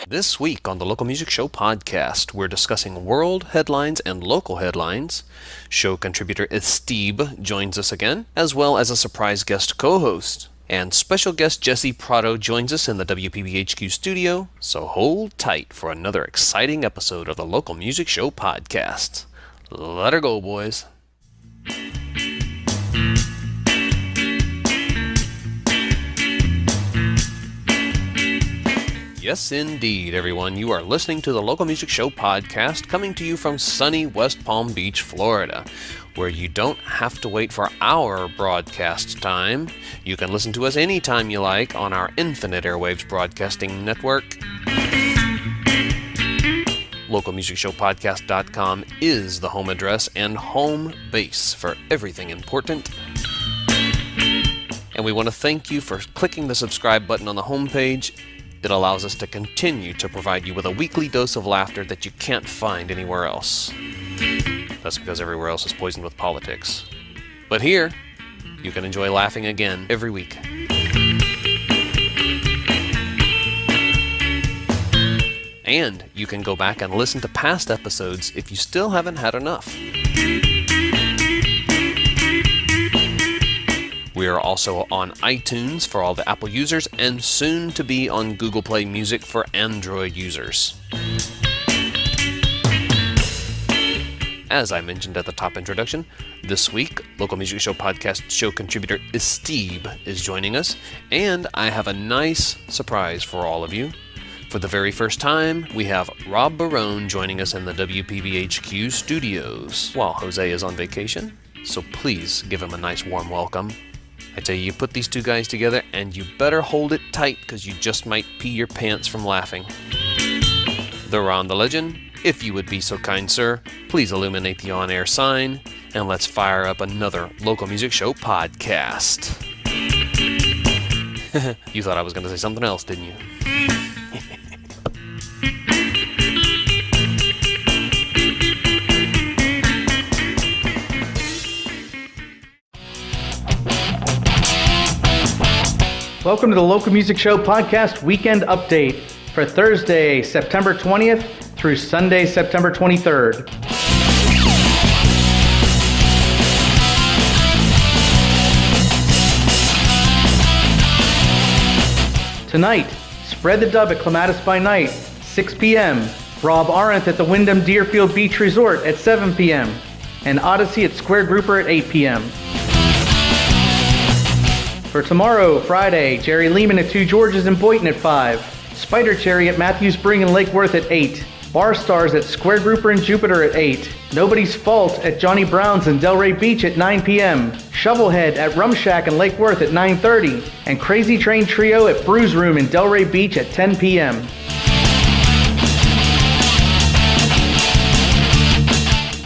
This week on the Local Music Show podcast, we're discussing world headlines and local headlines. Show contributor Esteeb joins us again, as well as a surprise guest co-host. And special guest Jessie Prado joins us in the WPBHQ studio, so hold tight for another exciting episode of the Local Music Show podcast. Let her go, boys. Yes, indeed, everyone. You are listening to the Local Music Show podcast, coming to you from sunny West Palm Beach, Florida, where you don't have to wait for our broadcast time. You can listen to us anytime you like on our Infinite Airwaves Broadcasting Network. LocalMusicShowPodcast.com is the home address and home base for everything important. And we want to thank you for clicking the subscribe button on the homepage. It allows us to continue to provide you with a weekly dose of laughter that you can't find anywhere else. That's because everywhere else is poisoned with politics. But here, you can enjoy laughing again every week. And you can go back and listen to past episodes if you still haven't had enough. We are also on iTunes for all the Apple users and soon to be on Google Play Music for Android users. As I mentioned at the top introduction, this week, Local Music Show podcast show contributor Esteeb is joining us, and I have a nice surprise for all of you. For the very first time, we have Rob Barone joining us in the WPBHQ studios while Jose is on vacation, so please give him a nice warm welcome. I tell you put these two guys together and you better hold it tight because you just might pee your pants from laughing. The Ron the Legend, if you would be so kind, sir, please illuminate the on-air sign and let's fire up another Local Music Show podcast. You thought I was going to say something else, didn't you? Welcome to the Local Music Show podcast weekend update for Thursday, September 20th through Sunday, September 23rd. Tonight, Spread the Dub at Clematis by Night, 6 p.m. Rob Arendt at the Wyndham Deerfield Beach Resort at 7 p.m. and Odyssey at Square Grouper at 8 p.m. For tomorrow, Friday, Jerry Lehman at Two Georges in Boynton at 5. Spider Cherry at Matthews Spring in Lake Worth at 8. Bar Stars at Square Grouper in Jupiter at 8. Nobody's Fault at Johnny Brown's in Delray Beach at 9 p.m. Shovelhead at Rum Shack in Lake Worth at 9:30. And Crazy Train Trio at Brews Room in Delray Beach at 10 p.m.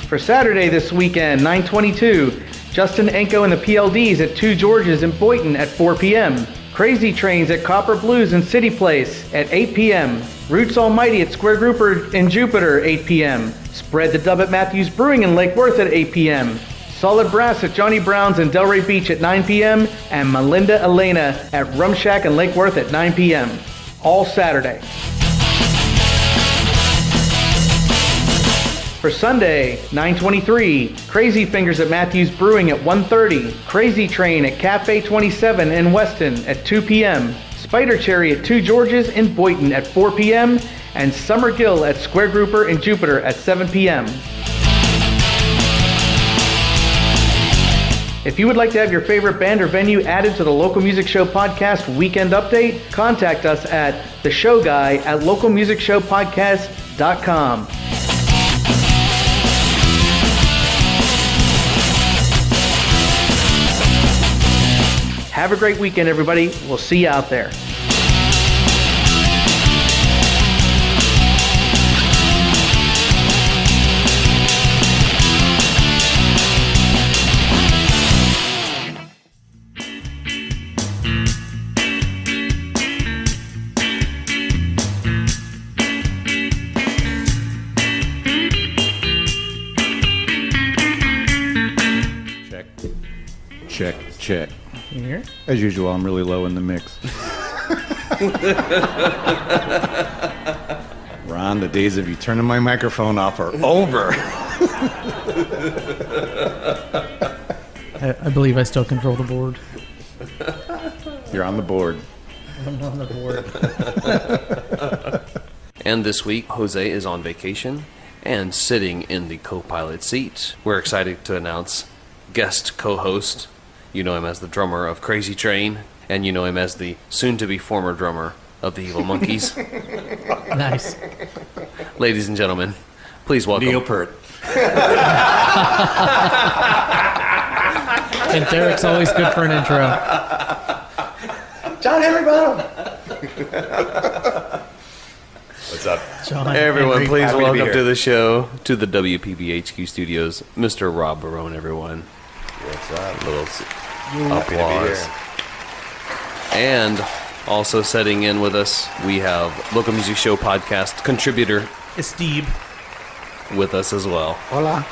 For Saturday this weekend, 9/22, Justin Enko and the PLDs at Two Georges in Boynton at 4 p.m. Crazy Trains at Copper Blues in City Place at 8 p.m. Roots Almighty at Square Grouper in Jupiter, 8 p.m. Spread the Dub at Matthews Brewing in Lake Worth at 8 p.m. Solid Brass at Johnny Brown's in Delray Beach at 9 p.m. and Melinda Elena at Rum Shack in Lake Worth at 9 p.m. All Saturday. For Sunday, 9/23, Crazy Fingers at Matthews Brewing at 1:30, Crazy Train at Cafe 27 in Weston at 2 p.m., Spider Cherry at Two Georges in Boynton at 4 p.m., and Summer Gill at Square Grouper in Jupiter at 7 p.m. If you would like to have your favorite band or venue added to the Local Music Show podcast weekend update, contact us at TheShowGuy at LocalMusicShowPodcast.com. Have a great weekend, everybody. We'll see you out there. Check. You hear? As usual, I'm really low in the mix. Ron, the days of you turning my microphone off are over. I believe I still control the board. You're on the board. I'm on the board. And this week, Jose is on vacation and sitting in the co-pilot seat. We're excited to announce guest co-host. You know him as the drummer of Crazy Train, and you know him as the soon-to-be former drummer of the Evil Monkeys. Nice. Ladies and gentlemen, please welcome Neil Peart. And Derek's always good for an intro. John Henry Bottom. What's up? John everyone. Henry. Please Happy to be welcome here. to the show, to the WPBHQ studios, Mr. Rob Barone. Everyone, What's up? little Happy to be applause. here. And also setting in with us, we have Local Music Show podcast contributor Esteeb. with us as well, Hola.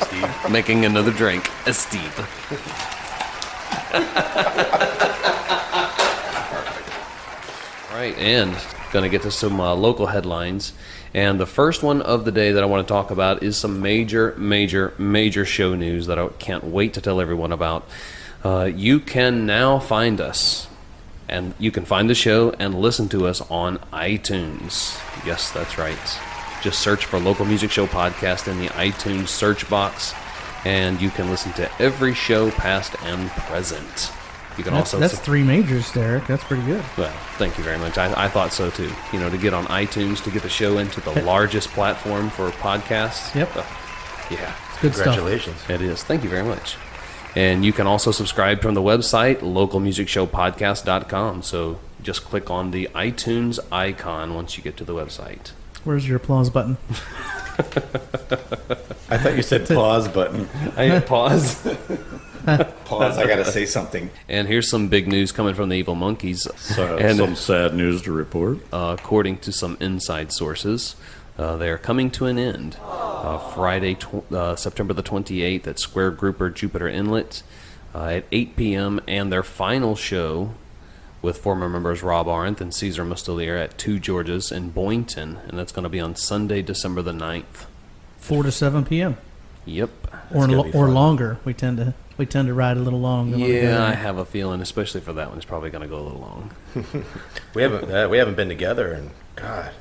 Steve. making another drink, Esteeb. Right, and going to get to some local headlines. And the first one of the day that I want to talk about is some major show news that I can't wait to tell everyone about. You can now find us, and you can find the show and listen to us on iTunes. Yes, that's right. Just search for Local Music Show Podcast in the iTunes search box, and you can listen to every show past and present. You can That's, also... that's three majors, Derek. That's pretty good. Well, thank you very much. I thought so too. You know, to get on iTunes, to get the show into the largest platform for podcasts. Yep. Yeah, It's good stuff. Congratulations. it is. Thank you very much. And you can also subscribe from the website, localmusicshowpodcast.com. So just click on the iTunes icon once you get to the website. Where's your applause button? I thought you said pause button. I hit pause. Pause, I gotta say something. And here's some big news coming from the Evil Monkeys. And some sad news to report. According to some inside sources, they are coming to an end Friday, September the 28th at Square Grouper Jupiter Inlet at 8 p.m. And their final show with former members Rob Arendt and Cesar Mustelier at 2 Georges in Boynton. And that's going to be on Sunday, December the 9th. 4 to 7 p.m. Yep. Or gonna be fun. longer. We tend to ride a little long. Yeah, I have a feeling, especially for that one, it's probably going to go a little long. We haven't been together, and God,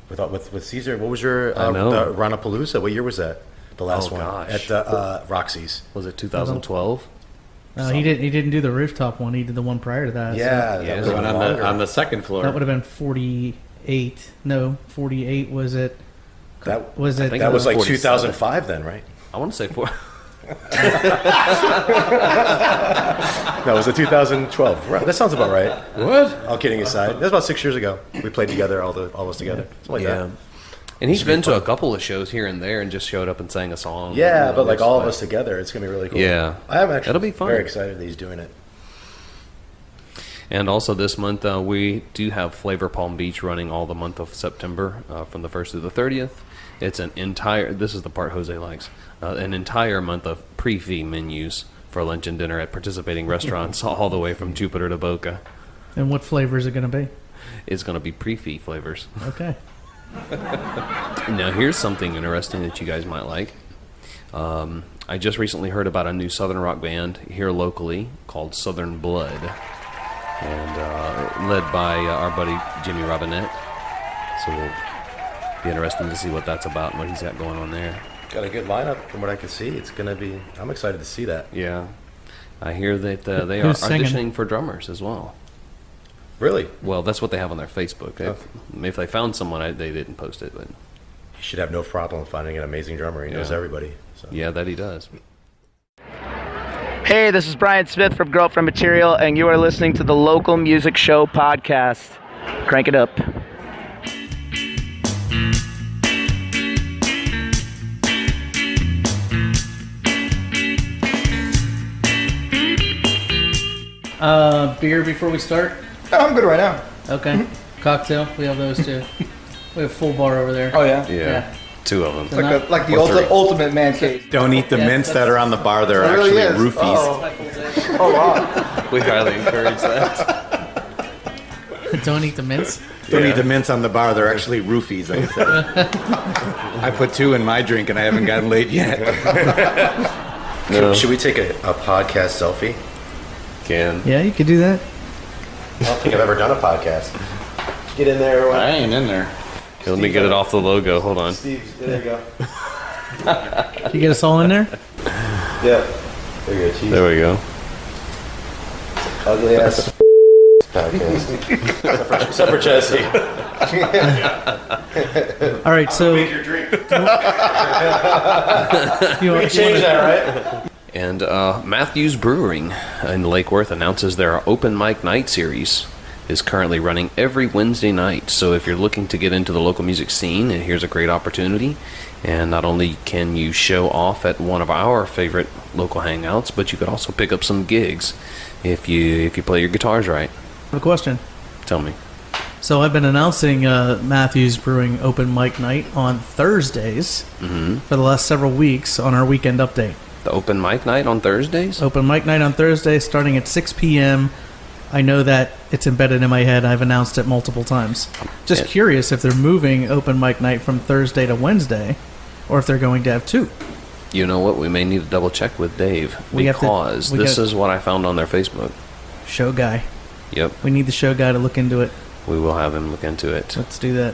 with Caesar. What was your I know. the Ronapalooza? What year was that? The last one gosh. at the Roxy's. Was it 2012? No, he didn't do the rooftop one. He did the one prior to that. Yeah, Yeah, that was The one longer. on the second So floor. that would have been 48. No, 48 was it? That Was it? think that was like 47. 2005 then, right? I want to say 4. No, it was the 2012. Right, that sounds about right. What? All kidding aside, that was about 6 years ago. We played together, all of us together. Something like that. And he's been to a couple of shows here and there and just showed up and sang a song. Yeah, You know, but like it's all of us together, it's gonna be really cool. Yeah. I am actually That'll be fun. very excited that he's doing it. And also this month, we do have Flavor Palm Beach running all the month of September from the 1st through the 30th. It's an entire, this is the part Jose likes, an entire month of pre-fee menus for lunch and dinner at participating restaurants all the way from Jupiter to Boca. And what flavor is it going to be? It's going to be pre-fee flavors. Okay. Now, here's something interesting that you guys might like. I just recently heard about a new Southern rock band here locally called Southern Blood, and led by our buddy Jimmy Robinette. So it'll be interesting to see what that's about and what he's got going on there. Got a good lineup from what I can see. It's gonna be. I'm excited to see that. Yeah. I hear that they are Who's singing? auditioning for drummers as well. Really, Well, that's what they have on their Facebook. If they found someone, they didn't post it, but he should have no problem finding an amazing drummer. He knows Yeah. everybody. So. yeah, that he does. Hey, this is Brian Smith from Girlfriend Material, and you are listening to the Local Music Show podcast. Crank it up. Beer before we start? I'm good right now. Okay. Cocktail? We have those too. We have full bar over there. Oh yeah, Yeah. Two of them. like the Or three. ultimate man cave. Don't eat the Yeah, mints that are on the bar. They're It really actually is. roofies. Oh wow. We highly encourage that. Don't eat the mints. Don't eat the mints on the bar. They're actually roofies, like I said. I put 2 in my drink, and I haven't gotten laid yet. Should we take a podcast selfie? Can. Yeah, you could do that. I don't think I've ever done a podcast. Get in there, everyone. I ain't in there. Okay, let me get it off the logo. Hold on. Steve, there you go. Can you get us all in there? Yeah. There you go, cheese. There we go. Ugly ass podcast. Except for Jessie. All right, so Your drink. you want Change that, right? And Matthews Brewing in Lake Worth announces their open mic night series is currently running every Wednesday night. So if you're looking to get into the local music scene, here's a great opportunity. And not only can you show off at one of our favorite local hangouts, but you could also pick up some gigs if you play your guitars right. I have a question. Tell me. So I've been announcing Matthews Brewing open mic night on Thursdays for the last several weeks on our weekend update. The open mic night on Thursdays? Open mic night on Thursday starting at 6 p.m. I know that it's embedded in my head. I've announced it multiple times. Just curious if they're moving open mic night from Thursday to Wednesday or if they're going to have 2. You know what? We may need to double check with Dave because this is what I found on their Facebook. Show guy. Yep. We need the show guy to look into it. We will have him look into it. Let's do that.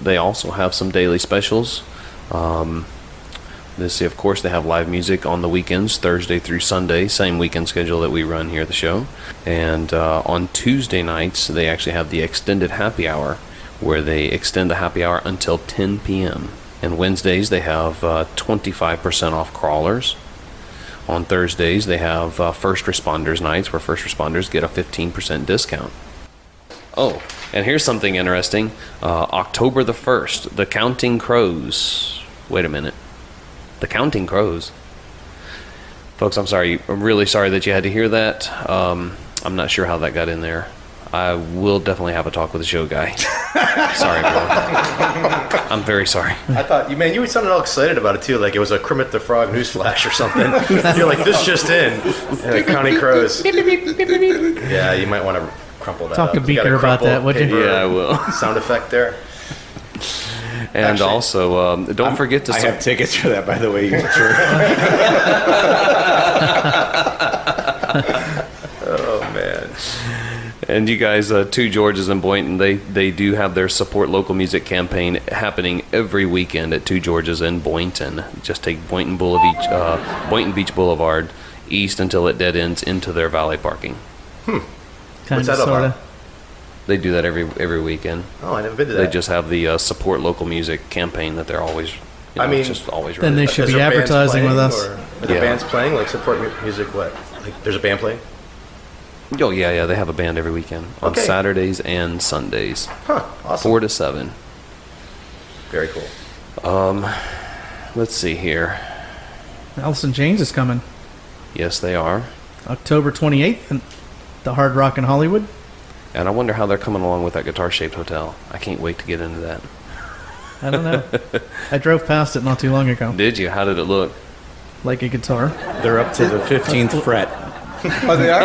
They also have some daily specials. Of course, they have live music on the weekends, Thursday through Sunday, same weekend schedule that we run here at the show. And on Tuesday nights, they actually have the extended happy hour, where they extend the happy hour until 10 p.m. And Wednesdays, they have 25% off crawlers. On Thursdays, they have first responders nights, where first responders get a 15% discount. Oh, and here's something interesting. October the 1st, the Counting Crows. Wait a minute. The Counting Crows. Folks, I'm sorry. I'm really sorry that you had to hear that. I'm not sure how that got in there. I will definitely have a talk with the show guy. Sorry, bro. I'm very sorry. I thought, man, you sounded all excited about it too, like it was a Kermit the Frog newsflash or something. You're like, this just in. And like Counting Crows. Yeah, you might want to crumple that Talk up. to Beaker about that, would you? Yeah, I will. Sound effect there. And Actually, also, don't forget to... I have tickets for that, by the way. Oh, man. And you guys, Two Georges and Boynton, they do have their Support Local Music campaign happening every weekend at Two Georges and Boynton. Just take Boynton Beach Boulevard east until it dead ends into their valet parking. Kind What's of, that sort about? of. They do that every weekend. Oh, I never been to They that. just have the Support Local Music campaign that they're always, just always Then running. they should Is be there bands advertising with playing, us. or are there Yeah. bands playing, like support music, what? Like, there's a band playing? Oh, yeah, they have a band every weekend on Okay. Saturdays and Sundays, Huh, awesome. 4 to 7. Very cool. Let's see here. Allison James is coming Yes, they are. October 28th at the Hard Rock in Hollywood. And I wonder how they're coming along with that guitar-shaped hotel. I can't wait to get into that. I don't know. I drove past it not too long ago. Did you? How did it look? Like a guitar. They're up to the 15th fret. Oh, they are?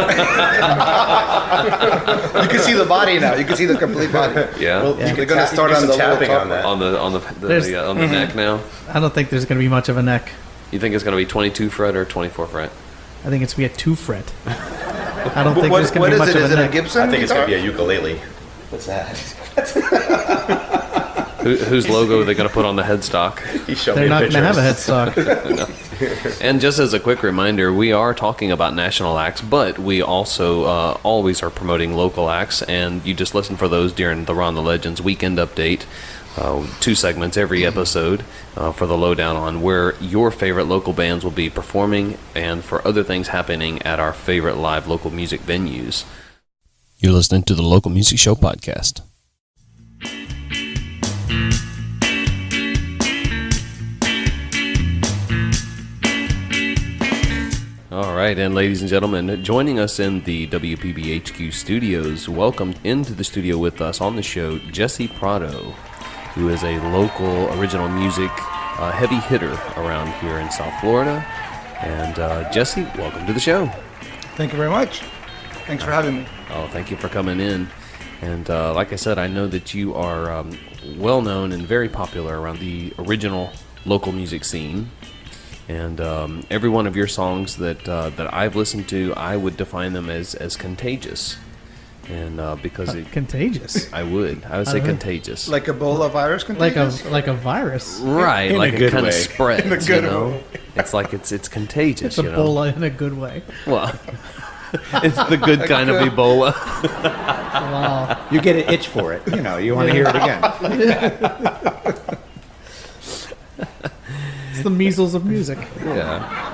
You can see the body now. You can see the complete body. Yeah. Well, Yeah. you They're could gonna start do on some the little tapping top on that. on the There's- neck now. I don't think there's going to be much of a neck. You think it's going to be 22 fret or 24 fret? I think it's going to be a 2 fret. I don't think there's going What to be is much it? of Is a it a neck. Gibson? I think it's guitar? going to be a ukulele. What's that? Whose logo are they going to put on the headstock? He showed They're me not going to have a pictures. headstock. And just as a quick reminder, we are talking about national acts, but we also always are promoting local acts, and you just listen for those during the Ron the Legends Weekend Update. 2 segments every episode for the lowdown on where your favorite local bands will be performing and for other things happening at our favorite live local music venues. You're listening to the Local Music Show podcast. All right, and ladies and gentlemen, joining us in the WPBHQ studios, welcome into the studio with us on the show, Jessie Prado, who is a local original music heavy hitter around here in South Florida. And Jessie, welcome to the show. Thank you very much. Thanks for having me. Oh, thank you for coming in. And like I said, I know that you are well known and very popular around the original local music scene. And every one of your songs that I've listened to, I would define them as contagious. And because contagious. I would say contagious. Like Ebola virus contagious? Like a virus. Right, In like a it good kind of way. spreads, In a good you know? way. It's like it's contagious, It's you know? Ebola in a good way. Well, it's the good kind of Ebola. Wow. You get an itch for it. You know, you want to hear it again. It's the measles of music. Yeah.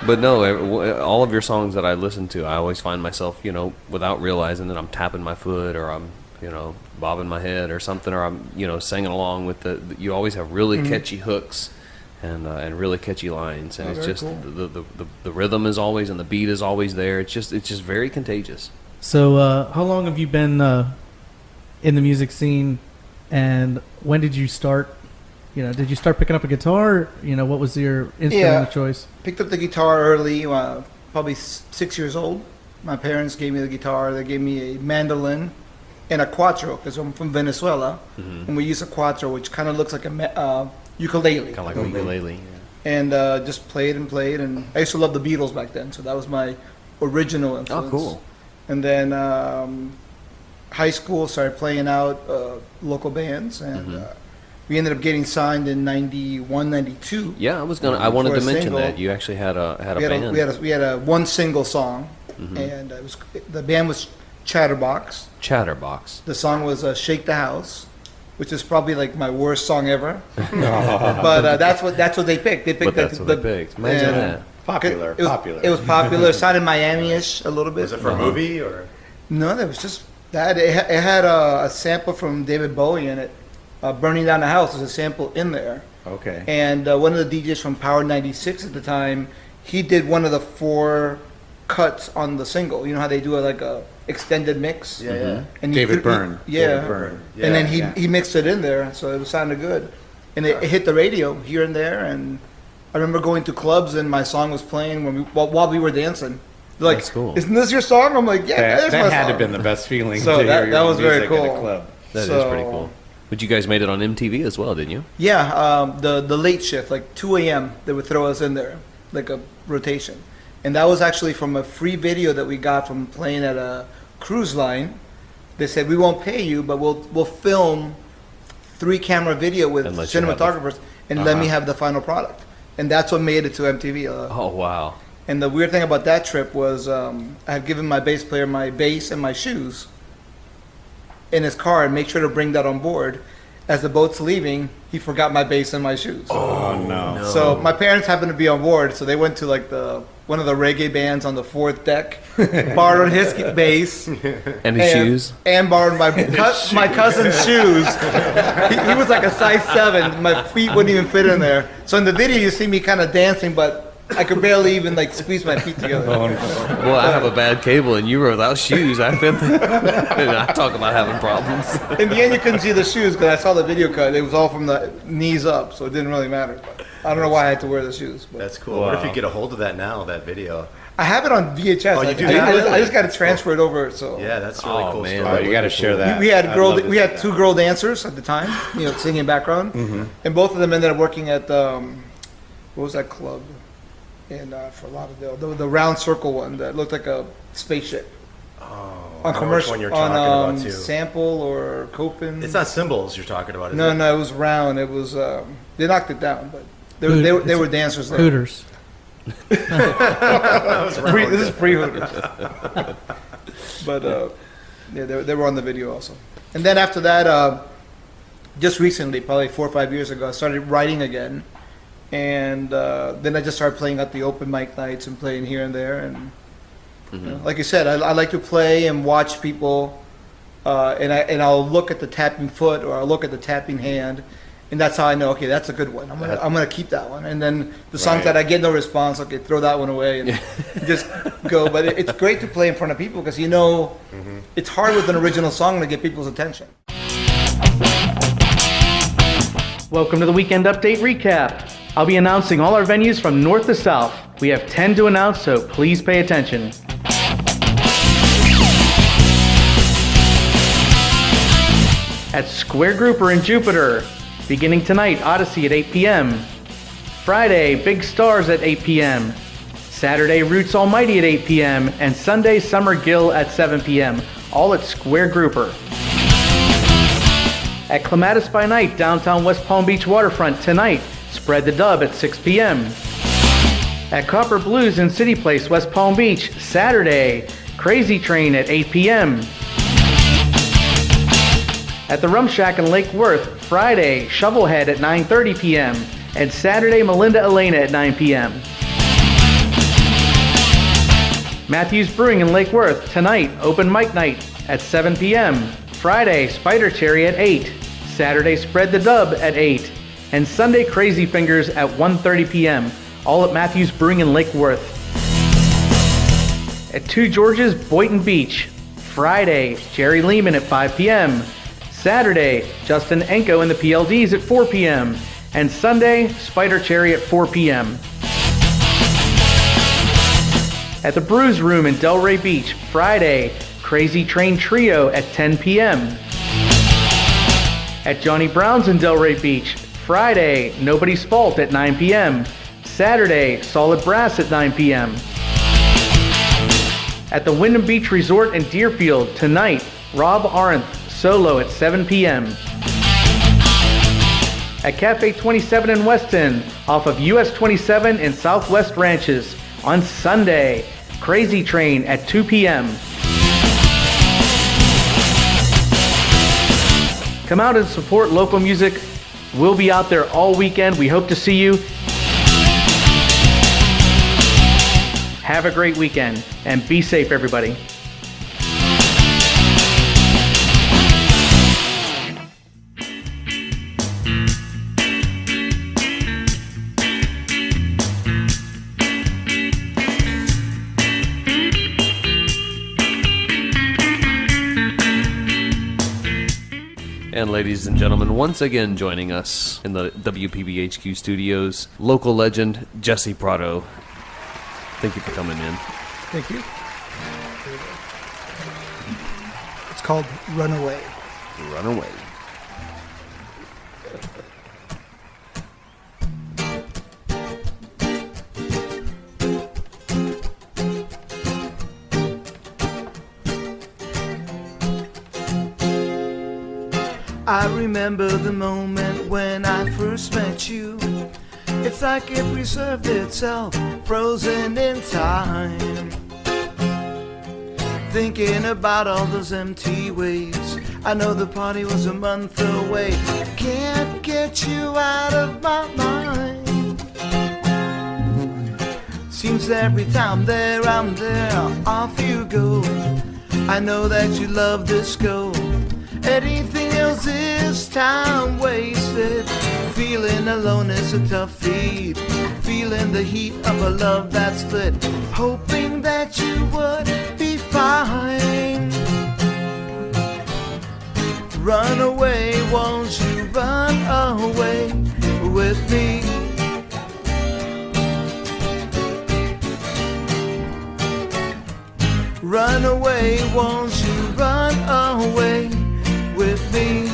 But no, all of your songs that I listen to, I always find myself, you know, without realizing that I'm tapping my foot or I'm, you know, bobbing my head or something, or I'm, you know, singing along with you always have really catchy hooks and really catchy lines. And it's just, cool. the rhythm is always, and the beat is always there. It's just very contagious. So, how long have you been in the music scene, and when did you start? You know, did you start picking up a guitar? You know, what was your instrument of choice? Picked up the guitar early, probably 6 years old. My parents gave me the guitar. They gave me a mandolin and a cuatro, because I'm from Venezuela. And we use a cuatro, which kind of looks like a ukulele. Kind of like a ukulele. And just played. And I used to love the Beatles back then, so that was my original influence. Oh, cool. And then high school, started playing out local bands, and we ended up getting signed in 91, 92. Yeah, I wanted For to a mention single. that you actually had a band. We had a one single song, and the band was Chatterbox. Chatterbox. The song was "Shake the House," which is probably like my worst song ever. But that's what they picked. They picked But that's what they picked. Imagine that. Popular. It was popular. It sounded Miami-ish a little bit. Was it for a movie or? No, that was just that. It had a sample from David Bowie in it. Burning Down the House was a sample in there. Okay. And one of the DJs from Power 96 at the time, he did one of the 4 cuts on the single. You know how they do like a extended mix? Yeah. And David Byrne. Yeah. David Byrne. And then Yeah. he mixed it in there, so it sounded good. And it hit the radio here and there. And I remember going to clubs and my song was playing while we were dancing. They're like, That's cool. "Isn't this your song?" I'm like, "Yeah, that's my That had song." to have been the best feeling. So to that- hear that your was very music at cool. a club. That is So- pretty cool. But you guys made it on MTV as well, didn't you? Yeah, the late shift, like 2 a.m., they would throw us in there, like a rotation. And that was actually from a free video that we got from playing at a cruise line. They said, "We won't pay you, but we'll film 3-camera video with And let you have cinematographers and let me have the final product." And that's what made it to MTV. Oh, wow. And the weird thing about that trip was I had given my bass player my bass and my shoes in his car and make sure to bring that on board. As the boat's leaving, he forgot my bass and my shoes. Oh, no. So my parents happened to be on board, so they went to like one of the reggae bands on the 4th deck, borrowed his bass And his shoes? and borrowed my cousin's shoes. He was like a size 7. My feet wouldn't even fit in there. So in the video, you see me kind of dancing, but I could barely even like squeeze my feet together. Well, I have a bad cable, and you were without shoes. I feel and I talk about having problems. In the end, you couldn't see the shoes because I saw the video cut. It was all from the knees up, so it didn't really matter. But I don't know why I had to wear the shoes. But That's cool. What if you get a hold of that now, that video? I have it on VHS. Oh, you do? I just got to transfer it over. So Yeah, that's a really Oh, cool man. story. Oh, you got to share that. we had I'd love to we see had that. 2 girl dancers at the time, singing background, and both of them ended up working at what was that club in Fort Lauderdale? The round circle one that looked like a spaceship. I On know commercial, which one you're on talking about too. Sample or Copen. It's not Symbols you're talking about, is No, it? no, it was round. It was they knocked it down, but they were dancers there. Hooters. This is pre-Hooters. But yeah, they were on the video also. And then after that, just recently, probably 4 or 5 years ago, I started writing again, and then I just started playing at the open mic nights and playing here and there. And like you said, I like to play and watch people, and I'll look at the tapping foot or I'll look at the tapping hand. And that's how I know, okay, that's a good one. I'm gonna keep that one. And then the songs Right. that I get no response, okay, throw that one away and just go. But it's great to play in front of people because it's hard with an original song to get people's attention. Welcome to the Weekend Update Recap. I'll be announcing all our venues from north to south. We have 10 to announce, so please pay attention. at Square Grouper in Jupiter. Beginning tonight, Odyssey at 8 p.m. Friday, Big Stars at 8 p.m. Saturday, Roots Almighty at 8 p.m. And Sunday, Summer Gill at 7 p.m. All at Square Grouper. At Clematis by Night, downtown West Palm Beach waterfront tonight, Spread the Dub at 6 p.m. At Copper Blues in City Place, West Palm Beach, Saturday, Crazy Train at 8 p.m. At the Rum Shack in Lake Worth, Friday, Shovelhead at 9:30 p.m. And Saturday, Melinda Elena at 9 p.m. Matthews Brewing in Lake Worth, tonight, Open Mic Night at 7 p.m. Friday, Spider Cherry at 8. Saturday, Spread the Dub at 8. And Sunday, Crazy Fingers at 1:30 p.m. All at Matthews Brewing in Lake Worth. At Two Georges, Boynton Beach, Friday, Jerry Lehman at 5 p.m. Saturday, Justin Enko and the PLDs at 4 p.m. And Sunday, Spider Cherry at 4 p.m. At the Brews Room in Delray Beach, Friday, Crazy Train Trio at 10 p.m. At Johnny Brown's in Delray Beach, Friday, Nobody's Fault at 9 p.m. Saturday, Solid Brass at 9 p.m. At the Wyndham Beach Resort in Deerfield, tonight, Rob Arendt, solo at 7 p.m. At Cafe 27 in Weston, off of US 27 in Southwest Ranches, on Sunday, Crazy Train at 2 p.m. Come out and support local music. We'll be out there all weekend. We hope to see you. Have a great weekend, and be safe, everybody. And ladies and gentlemen, once again joining us in the WPBHQ studios, local legend Jessie Prado. Thank you for coming in. Thank you. It's called Runaway. Runaway. I remember the moment when I first met you. It's like it preserved itself, frozen in time. Thinking about all those empty ways. I know the party was a month away. Can't get you out of my mind. Seems every time I'm there, off you go. I know that you love disco. Anything else is time wasted. Feeling alone is a tough feat. Feeling the heat of a love that's lit. Hoping that you would be fine. Run away, won't you run away with me? Run away, won't you run away with me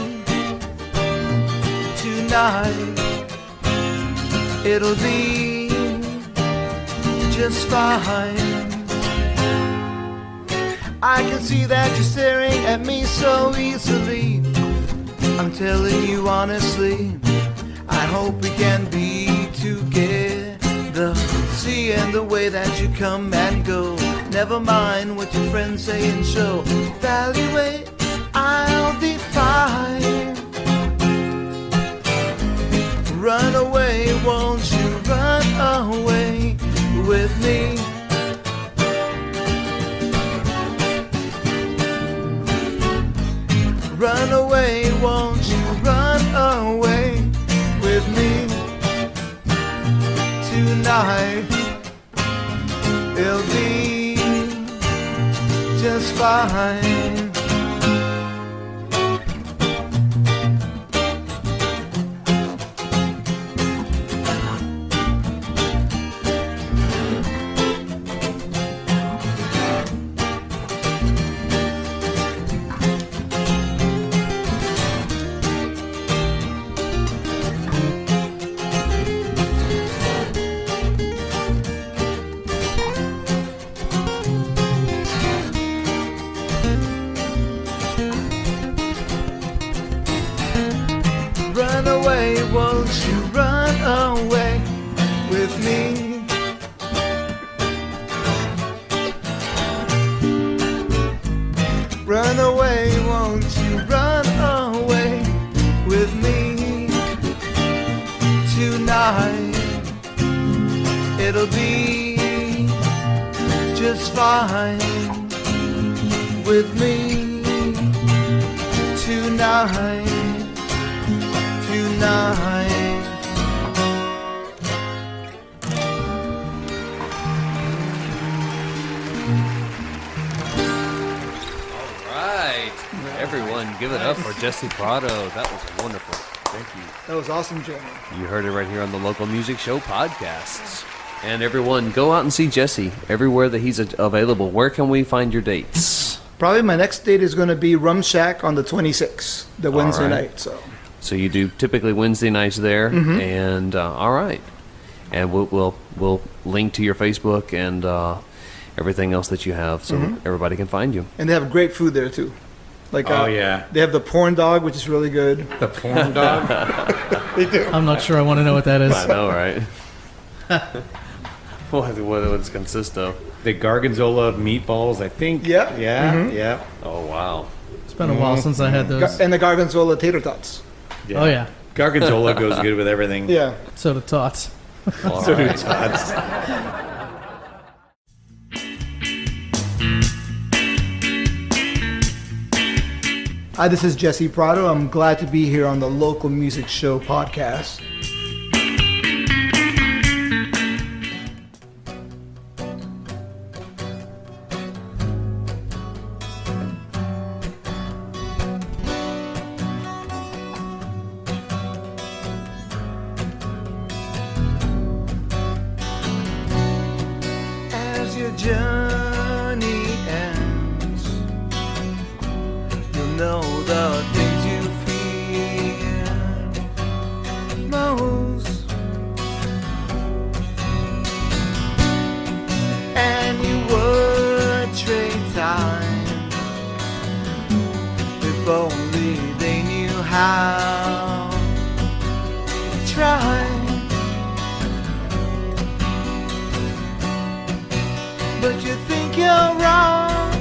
tonight? It'll be just fine. I can see that you're staring at me so easily. I'm telling you honestly, I hope we can be together. Seeing the way that you come and go. Never mind what your friends say and show. Evaluate, I'll be fine. Run away, won't you run away with me? Run away, won't you run away with me tonight? It'll be just fine. fine with me tonight. Right. Everyone, give it up for Jessie Prado. That was wonderful. Thank you. That was awesome, Jamie. You heard it right here on the Local Music Show podcasts. And everyone, go out and see Jesse everywhere that he's available. Where can we find your dates? Probably my next date is going to be Rum Shack on the 26th, the Wednesday night. So you do typically Wednesday nights there, and all right. And we'll link to your Facebook and everything else that you have, so everybody can find you. And they have great food there too. Like, yeah. They have the porn dog, which is really good. The porn dog? They do. I'm not sure I want to know what that is. I know, right? What does it consist of? The Gorgonzola meatballs, I think. Yeah. Yeah. Oh, wow. It's been a while since I had those. And the Gorgonzola tater tots. Oh, yeah. Gorgonzola goes good with everything. Yeah. So do tots. All So do right. tots. Hi, this is Jessie Prado. I'm glad to be here on the Local Music Show podcast. As your journey ends, you'll know the things you fear most, and you would trade time if only they knew how. Try. But you think you're wrong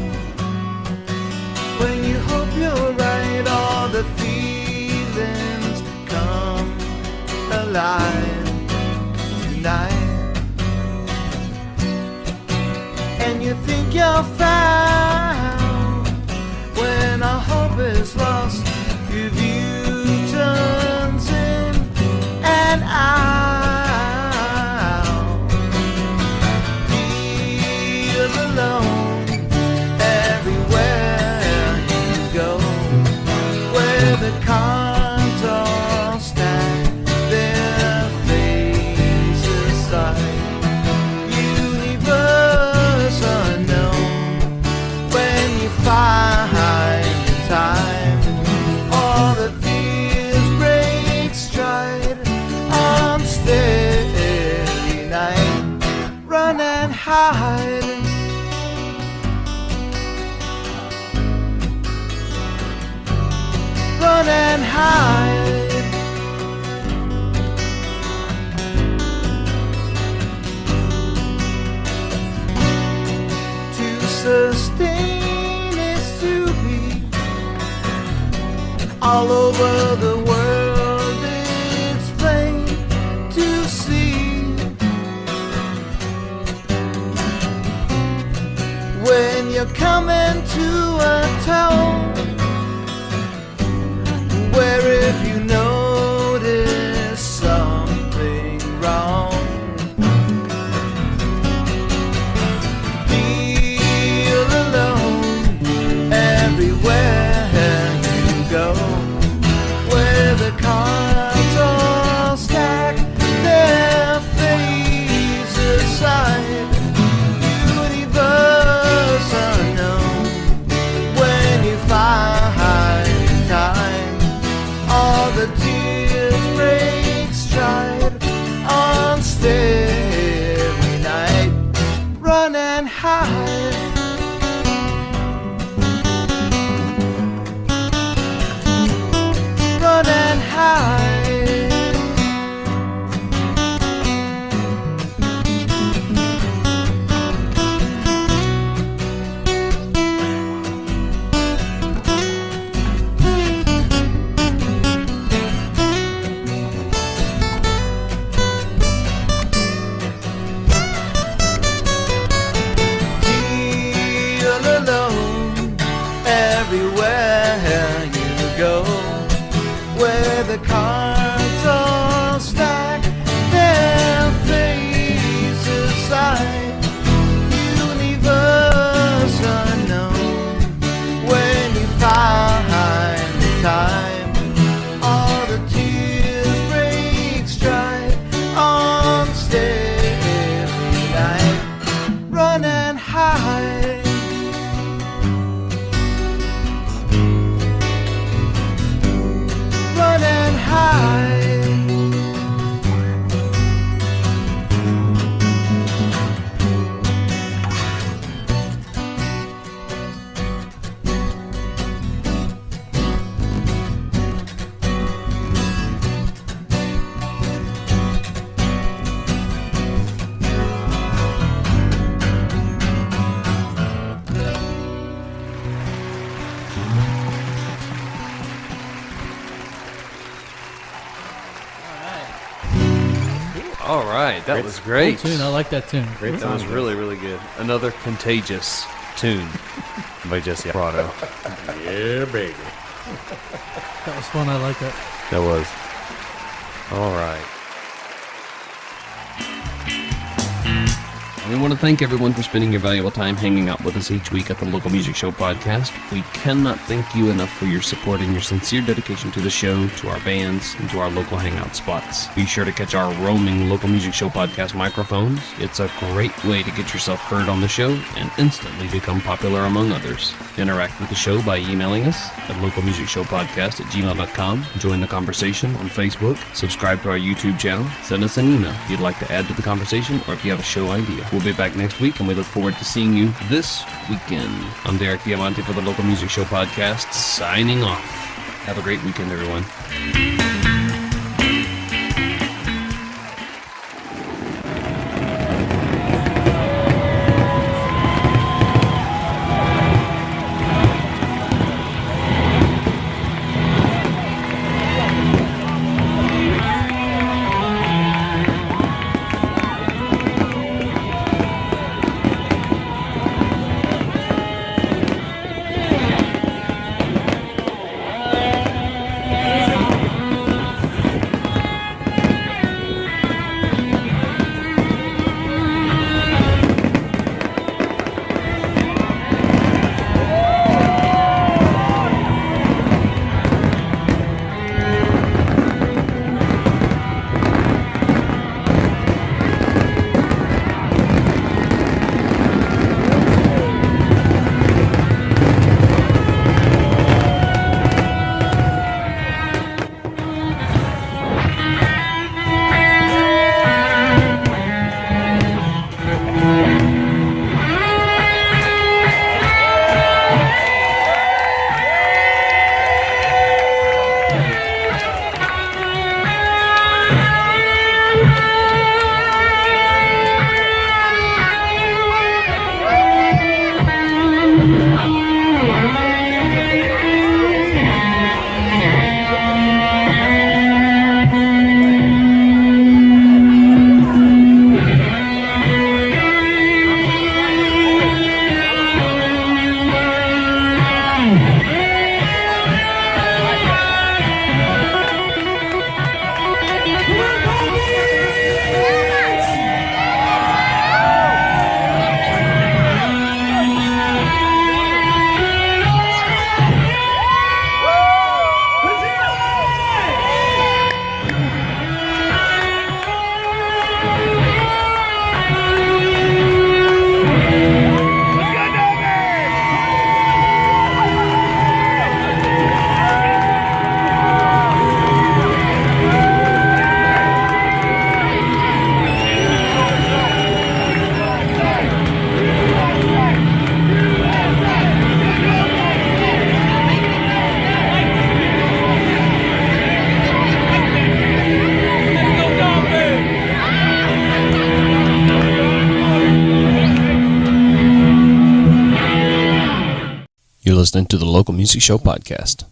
when you hope you're right. All the feelings come alive tonight, and you think you're found when all hope is lost. Your view turns in and out. Alone everywhere you go, where the cards all stand, their faces like universe unknown. When you find the time, all the fears break stride on steady night. Run and hide. Run and hide. To sustain is to be all over the world. It's plain to see when you're coming to a town where if you notice something wrong, feel alone everywhere you go, where the cards all stack their faces side, universe unknown. When you find time, all the tears break stride on starry night. Run and hide. everywhere you go, where the cards all stack their faces side, universe unknown. When you find the time, all the tears break stride on Starry Night. Run and hide. Run and hide. All right, that was great. Cool tune. I like that tune. That was really, really good. Another contagious tune by Jessie Prado. Yeah, baby. That was fun. I like that. That was. All right. We want to thank everyone for spending your valuable time hanging out with us each week at the Local Music Show podcast. We cannot thank you enough for your support and your sincere dedication to the show, to our bands, and to our local hangout spots. Be sure to catch our roaming Local Music Show podcast microphones. It's a great way to get yourself heard on the show and instantly become popular among others. Interact with the show by emailing us at localmusicshowpodcast@gmail.com. Join the conversation on Facebook. Subscribe to our YouTube channel. Send us an email if you'd like to add to the conversation or if you have a show idea. We'll be back next week, and we look forward to seeing you this weekend. I'm Derek Diamante for the Local Music Show podcast, signing off. Have a great weekend, everyone. You're listening to the Local Music Show podcast.